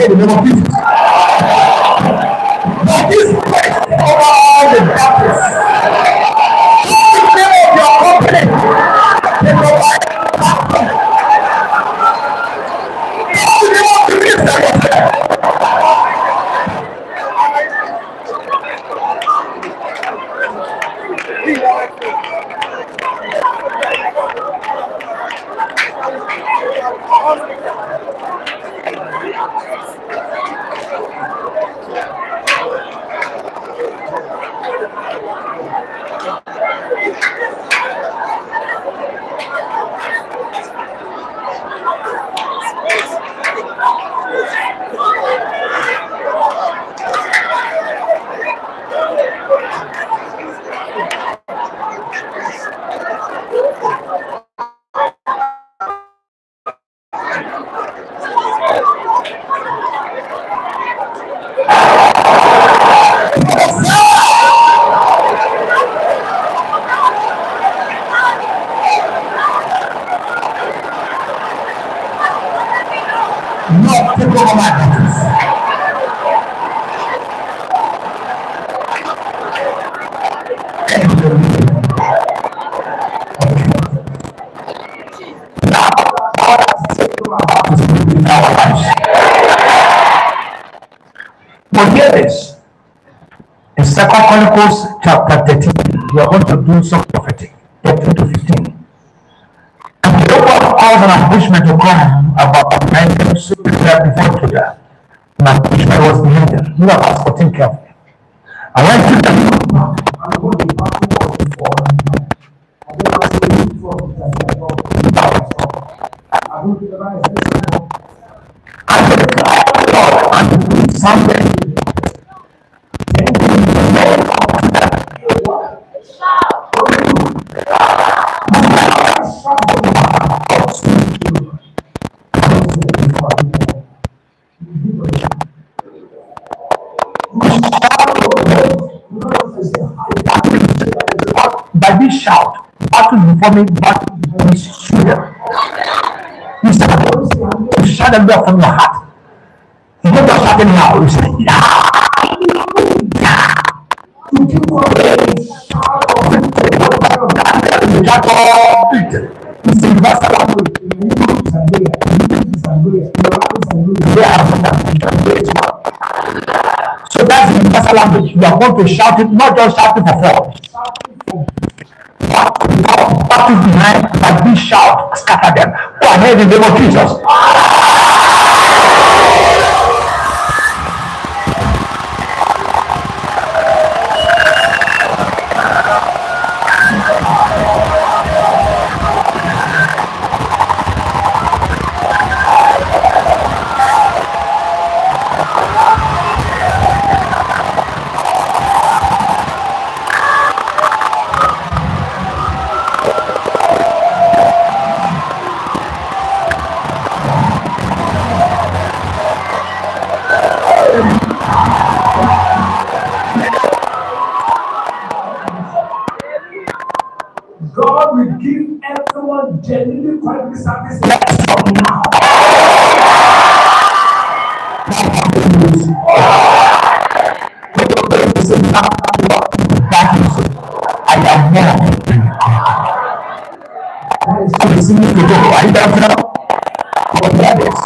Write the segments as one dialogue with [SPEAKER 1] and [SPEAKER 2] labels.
[SPEAKER 1] In the name of Jesus. That is right all the darkness. In the name of your company, they provide. In the name of the minister, not take over my business. Now, God has said to our hearts in our lives. But hear this. In 2 Chronicles chapter 13, we are going to do some prophetic, 13 to 15. And the Lord caused an ambushment to come about 9 times so prepare before Judah. And ambushment was behind them. You have asked 14 carefully. I went to the I'm going to pass it before. I don't have to do before because I don't think about it. I declare the Lord and Sunday. By this shout, battle before me, battle before me, shoulder. You said, you shout them there from your heart. You don't just shout anyhow. You say, yeah. You keep on shout of it. You shout of it. You say, universal language. So that's the universal language. You are going to shout it, not just shout it for fun. What is behind that big shout, scatter them. Go ahead in the name of Jesus. God will give everyone genuinely quality service from now. I am more. That is so easy to do. Are you down now? What that is?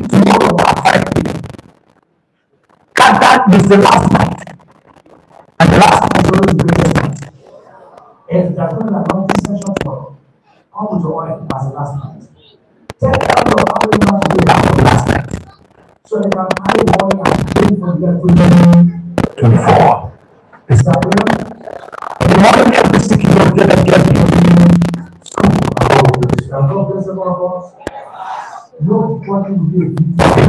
[SPEAKER 1] Tomorrow about 5 p.m. That is the last night. And the last night is always the greatest night. If there's going to be a long session tomorrow, come with your wife as the last night. Tell them your family members to do that for the last night. So they can carry morning and pray for the 24. Is that clear? In the morning, every sick is going to get school. God bless the Lord of us. Nobody will be a